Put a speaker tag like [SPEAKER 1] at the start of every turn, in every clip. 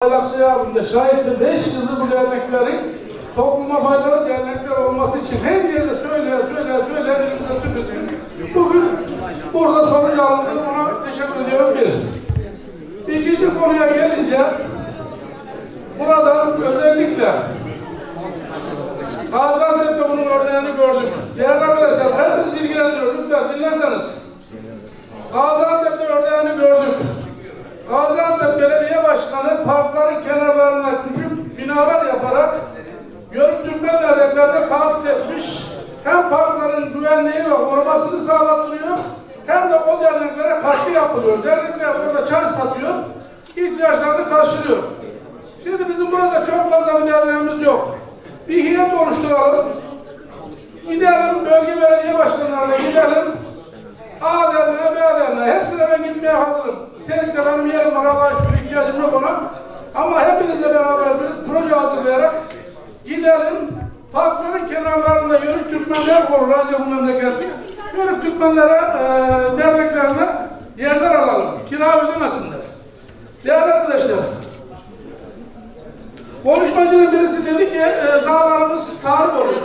[SPEAKER 1] Aylaksı abimde şahittir. 5 yıldır bu derneklerin topluma faydalı dernekler olması için her yerde söyleye elimizde tüketiyoruz. Bugün burada sonuç alındı. Ona teşekkür ediyorum bir. İkinci konuya gelince burada özellikle Gaziantep'te bunun örneğini gördük. Değerli arkadaşlar, hepiniz ilgilendiriyor. Lütfen dinlerseniz. Gaziantep'te örneğini gördük. Gaziantep Belediye Başkanı parkların kenarlarına küçük binalar yaparak Yörük-Türkmen derneklerde tahsis etmiş. Hem parkların güvenliği ve korumasını sağlatılıyor, hem de o derneklere katkı yapılıyor. Dernekler burada çay satıyor, ihtiyaçlarını karşılıyor. Şimdi bizim burada çok fazla bir derneğimiz yok. Bir heyet oluşturalım. Gidelim bölge belediye başkanlarına gidelim. A derneğe, B derneğe. Hepsine ben gitmeye hazırım. Seninle benim yerim var. Allah'a şükür ihtiyacım yok ona. Ama hepinizle beraber bir proje hazırlayarak gidelim. Parkların kenarlarında Yörük Türkmenler korur. Ancak bu memleketlik. Yörük Türkmenlere derneklerine yerler alalım. Kira ödemesinler. Değerli arkadaşlar, konuşmacının birisi dedi ki davalarımız tahrip oluyor.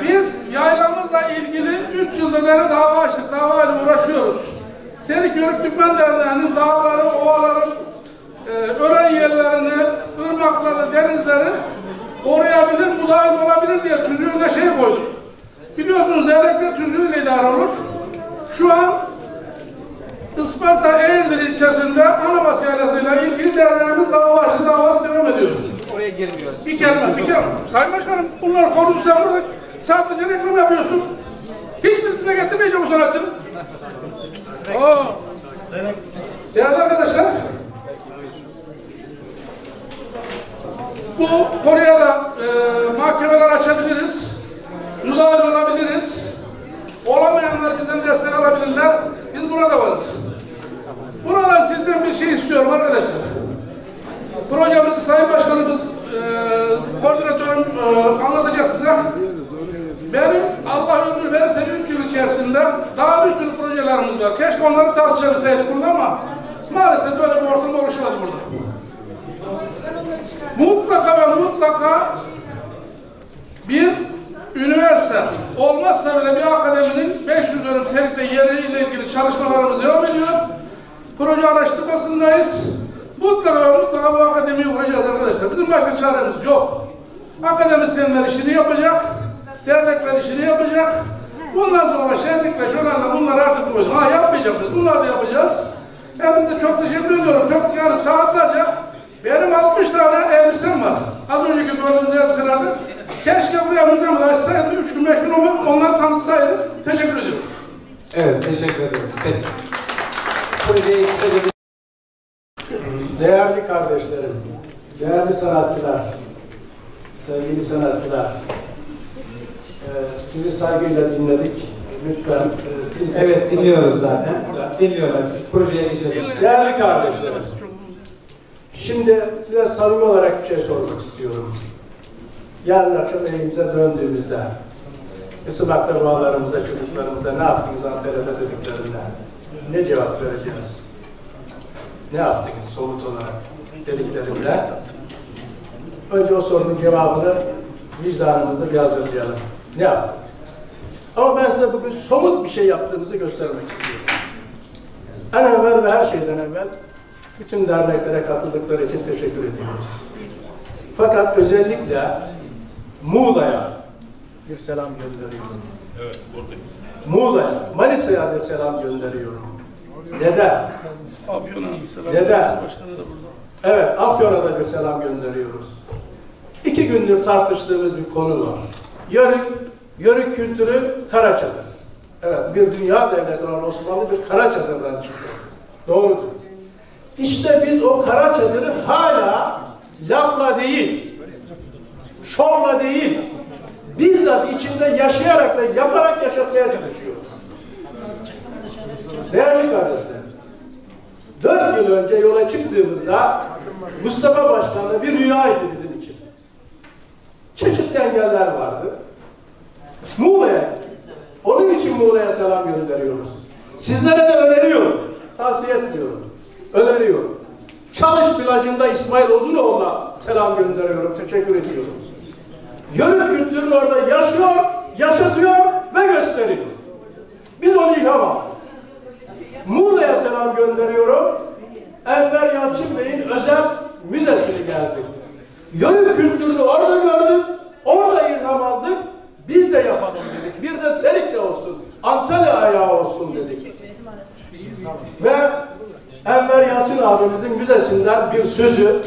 [SPEAKER 1] Biz yaylamızla ilgili 3 yıldır beri dava açtık, davayla uğraşıyoruz. Serik Yörük Türkmen Derneği'nin dağları, ovaları, ören yerlerini, ırmakları, denizleri koruyabilir, müdahil olabilir diye tüzüğüne şey koyduk. Biliyorsunuz dernekler tüzüğüyle idare olur. Şu an Isparta Eğirdir ilçesinde Anabas Yaylası'yla ilgili derneğimiz davası devam ediyor.
[SPEAKER 2] Oraya girmiyoruz.
[SPEAKER 1] Bir kelime. Sayın Başkanım, bunlar konusu sen burada sadece reklam yapıyorsun. Hiçbirisine getirmeyeceğim bu sanatçının. Değerli arkadaşlar, bu konuya da mahkemeler açabiliriz, müdahale olabiliriz. Olamayanlar bizden destek alabilirler. Biz burada varız. Burada sizden bir şey istiyorum arkadaşlar. Projemizi Sayın Başkanımız, koordinatörüm anlatacak size. Benim Allah ömür verirse 3 yıl içerisinde daha bir sürü projelerimiz var. Keşke onları tartışabilseydik burada ama maalesef böyle bir ortam oluşmadı burada. Mutlaka bir üniversite olmazsa bile bir akademinin 500 dönüm serikte yeriyle ilgili çalışmalarımız devam ediyor. Proje araştırmasındayız. Mutlaka bu akademiyi kuracağız arkadaşlar. Bizim başka çaremiz yok. Akademisyenler işini yapacak, dernekler işini yapacak. Bundan sonra şenlikle, şölenle bunları artık koyduk. Yapmayacağız biz. Bunları da yapacağız. Hepinize çok teşekkür ediyorum. Çok yani saatlerce benim 60 tane elbisem var. Az önceki gördüğünüz elbiselerde. Keşke buraya müzemi açsaydı, 3 gün 5 gün onları tanıtsaydı. Teşekkür ediyorum.
[SPEAKER 2] Evet, teşekkür ederiz. Peki. Projeyi kısaca
[SPEAKER 3] Değerli kardeşlerim, değerli sanatçılar, sevgili sanatçılar, sizi saygıyla dinledik. Lütfen siz...
[SPEAKER 2] Evet, dinliyoruz zaten. Dinliyoruz. Siz projeye geçelim.
[SPEAKER 3] Değerli kardeşlerim, şimdi size samimi olarak bir şey sormak istiyorum. Yarın akşam evimize döndüğümüzde, kısım akrabalarımıza, çocuklarımıza ne yaptınız Antalya'da dediklerinde ne cevap vereceğiz? Ne yaptınız somut olarak dediklerinde? Önce o sorunun cevabını vicdanımızda bir hazırlayalım. Ne yaptık? Ama ben size bugün somut bir şey yaptığımızı göstermek istiyorum. En evvel ve her şeyden evvel bütün derneklere katıldıkları için teşekkür ediyoruz. Fakat özellikle Muğla'ya bir selam gönderiyorum.
[SPEAKER 4] Evet, buradayım.
[SPEAKER 3] Muğla'ya, Manisa'ya bir selam gönderiyorum. Neden? Neden? Evet, Afyon'a da bir selam gönderiyoruz. 2 gündür tartıştığımız bir konu var. Yörük kültürü Karaçadır. Evet, bir dünya devleti olan Osmanlı bir Karaçadır'dan çıktı. Doğrudur. İşte biz o Karaçadır'ı hala lafla değil, şovla değil, bizzat içinde yaşayarak ve yaparak yaşatmaya çalışıyoruz. Değerli kardeşler, 4 yıl önce yola çıktığımızda Mustafa Başkan'la bir rüyaydı bizim için. Çeşitli engeller vardı. Muğla'ya, onun için Muğla'ya selam gönderiyoruz. Sizlere de öneriyorum, tavsiye etmiyorum, öneriyorum. Çalış plajında İsmail Ozunoğlu'na selam gönderiyorum. Teşekkür ediyorum. Yörük kültürünü orada yaşıyor, yaşatıyor ve gösteriyor. Biz onu ilham aldık. Muğla'ya selam gönderiyorum. Enver Yalçın Bey'in özel müzesini geldik. Yörük kültürünü orada gördük, orada ilham aldık. Biz de yapalım dedik. Bir de Serikli olsun, Antalya ayağı olsun dedik. Ve Enver Yalçın abimizin müzesinden bir sözü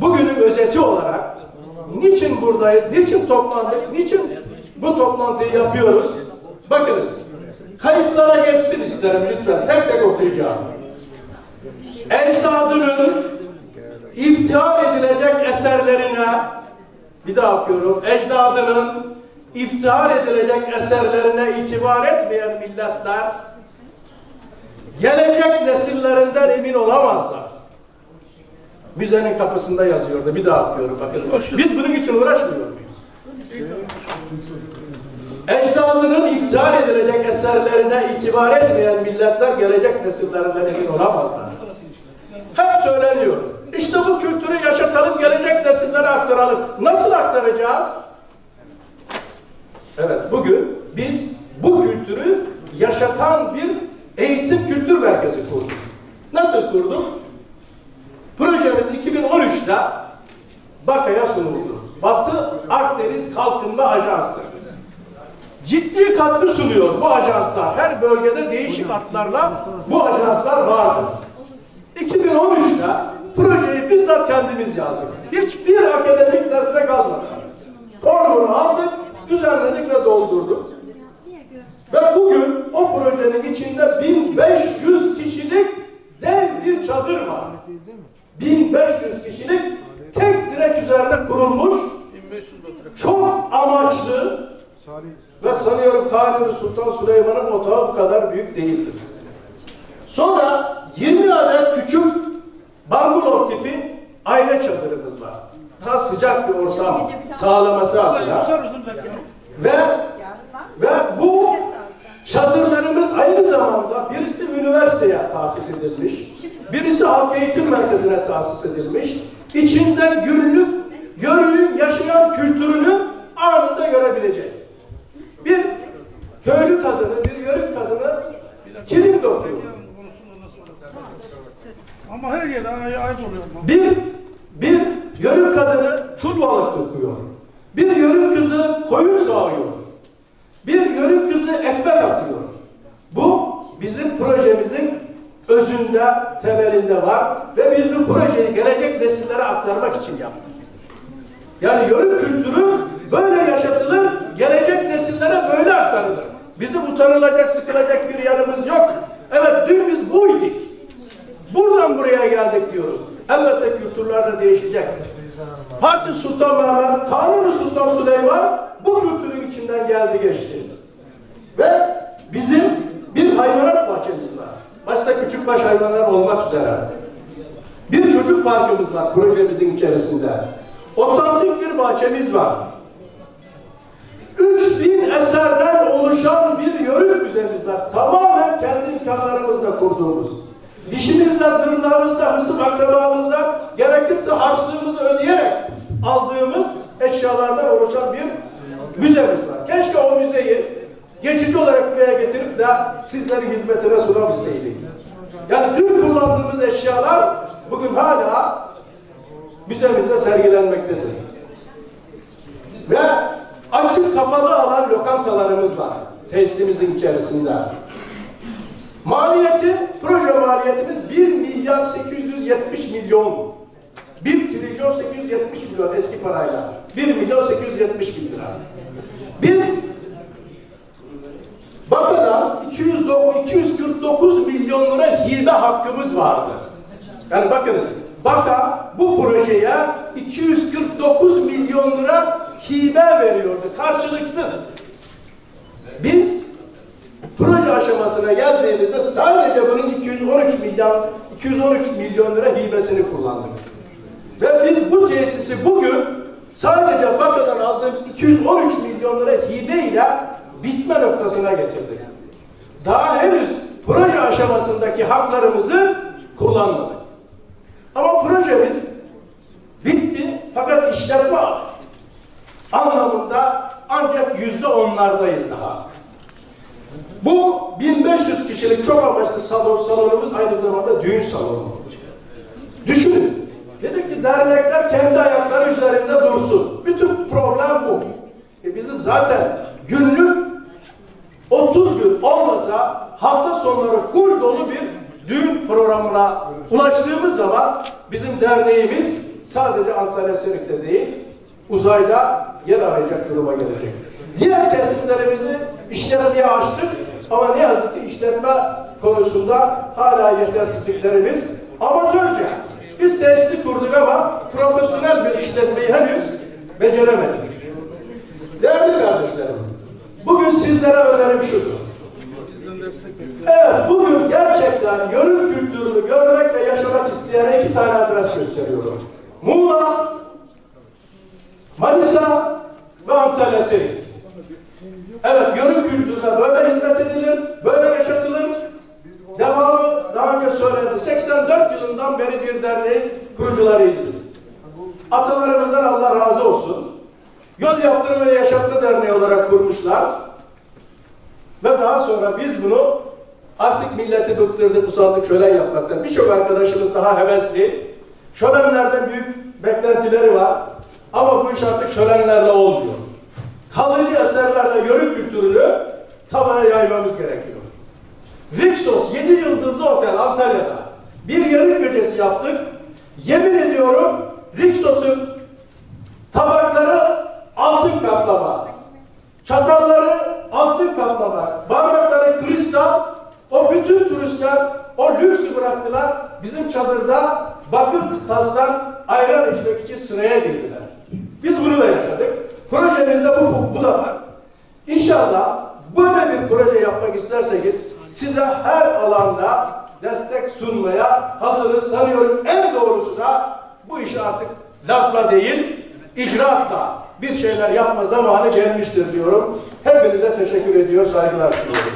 [SPEAKER 3] bugünün özeti olarak niçin buradayız, niçin toplandık, niçin bu toplantıyı yapıyoruz? Bakınız, kayıtlara geçsin isterim lütfen, tek tek okuyacağım. Ecdadının iftihar edilecek eserlerine, bir daha okuyorum, ecdadının iftihar edilecek eserlerine itibar etmeyen milletler gelecek nesillerinden emin olamazlar. Müzenin kapısında yazıyordu. Bir daha okuyorum. Bakın. Biz bunun için uğraşmıyor muyuz? Ecdadının iftihar edilecek eserlerine itibar etmeyen milletler gelecek nesillerinden emin olamazlar. Hep söyleniyor. İşte bu kültürü yaşatalım, gelecek nesillere aktaralım. Nasıl aktaracağız? Evet, bugün biz bu kültürü yaşatan bir eğitim kültür merkezi kurduk. Nasıl kurduk? Projemiz 2013'te BAKA'ya sunuldu. Batı Akdeniz Kalkınma Ajansı. Ciddi katkı sunuyor bu ajanslar. Her bölgede değişik hatlarla bu ajanslar vardır. 2013'te projeyi bizzat kendimiz yazdık. Hiçbir akademik destek almadık. Formunu aldık, düzenledik ve doldurduk. Ve bugün o projenin içinde 1500 kişilik dev bir çadır var. 1500 kişilik tek direk üzerine kurulmuş, çok amaçlı ve sanıyorum Kanuni Sultan Süleyman'ın otağı bu kadar büyük değildir. Sonra 20 adet küçük bungalow tipi aile çadırımız var. Daha sıcak bir ortam sağlaması adına. Ve bu çadırlarımız aynı zamanda birisi üniversiteye tahsis edilmiş, birisi halk eğitim merkezine tahsis edilmiş. İçinde günlük yörüğün yaşayan kültürünü anında görebilecek. Bir köylü kadını, bir yörük kadını kilim dokuyor.
[SPEAKER 1] Ama her yerde ayıp oluyor.
[SPEAKER 3] Bir yörük kadını çul balık dokuyor. Bir yörük kızı koyun sağıyor. Bir yörük kızı ekmek atıyor. Bu bizim projemizin özünde, temelinde var ve biz bu projeyi gelecek nesillere aktarmak için yaptık. Yani yörük kültürü böyle yaşatılır, gelecek nesillere böyle aktarılır. Bizim utanılacak, sıkılacak bir yanımız yok. Evet, dün biz buydik. Buradan buraya geldik diyoruz. Elbette kültürler de değişecek. Fatih Sultan Mehmet, Kanuni Sultan Süleyman bu kültürün içinden geldi geçti. Ve bizim bir hayvanat bahçemiz var. Başta küçükbaş hayvanlar olmak üzere. Bir çocuk parkımız var projemizin içerisinde. Otantik bir bahçemiz var. 3000 eserden oluşan bir yörük müzemiz var. Tamamen kendi imkanlarımızla kurduğumuz. Dişimizden, tırnağımızdan, hısım akrabamızdan, gerekirse harçlığımızı ödeyerek aldığımız eşyalardan oluşan bir müzemiz var. Keşke o müzeyi geçici olarak buraya getirip de sizlerin hizmetine sunabilseydik. Yani dün kullandığımız eşyalar bugün hala müzemizde sergilenmektedir. Ve açık kapalı alan lokantalarımız var tesisimizin içerisinde. Proje maliyetimiz 1 milyar 870 milyon. 1 trilyon 870 milyon eski parayla. 1 milyon 870 bin lira. Biz BAKA'dan 249 milyon lira hibe hakkımız vardı. Yani bakınız, BAKA bu projeye 249 milyon lira hibe veriyordu, karşılıksız. Biz proje aşamasına geldiğimizde sadece bunun 213 milyon lira hibesini kullandık. Ve biz bu tesisi bugün sadece BAKA'dan aldığımız 213 milyon lira hibeyle bitme noktasına getirdik. Daha henüz proje aşamasındaki haklarımızı kullanmadık. Ama projemiz bitti fakat işletme anlamında ancak %10'lardayız daha. Bu 1500 kişilik çok amaçlı salonumuz aynı zamanda düğün salonu. Düşünün. Dedik ki dernekler kendi ayakları üzerinde dursun. Bütün problem bu. Bizim zaten günlük 30 gün olmasa hafta sonları full dolu bir düğün programına ulaştığımız zaman bizim derneğimiz sadece Antalya Serik'te değil, uzayda yer arayacak duruma gelecek. Diğer tesislerimizi işletmeye açtık ama ne yazık ki işletme konusunda hala yetersizliklerimiz amatörce. Biz tesisi kurduk ama profesyonel bir işletmeyi henüz beceremedik. Değerli kardeşlerim, bugün sizlere önerim şudur. Evet, bugün gerçekten yörük kültürünü görmek ve yaşamak isteyene 2 tane adres gösteriyorum. Muğla, Manisa ve Antalya Serik. Evet, yörük kültürüne böyle hizmet edilir, böyle yaşatılır. Devamı daha önce söylendi. 84 yılından beri bir derneğin kurucularıyız biz. Atalarımızdan Allah razı olsun. Yol Yaptırma ve Yaşatma Derneği olarak kurmuşlar. Ve daha sonra biz bunu artık milleti bıktırdık, usandık şölen yapmaktan. Birçok arkadaşımız daha hevesli. Şölenlerden büyük beklentileri var. Ama bu iş artık şölenlerle olmuyor. Kalıcı eserlerle yörük kültürünü tabana yaymamız gerekiyor. Rixos 7 yıldızlı otel Antalya'da bir yörük gecesi yaptık. Yemin ediyorum Rixos'un tabakları altın kaplama, çatalları altın kaplama, bardakları kristal. O bütün turistler o lüksü bıraktılar. Bizim çadırda bakır tastan ayran içmek için sıraya girdiler. Biz bunu da yaşadık. Projemizde bu da var. İnşallah böyle bir proje yapmak isterseniz size her alanda destek sunmaya hazırız. Sanıyorum en doğrusu da bu işi artık lafla değil, icraatla bir şeyler yapma zamanı gelmiştir diyorum. Hepinize teşekkür ediyor, saygılar sunuyorum.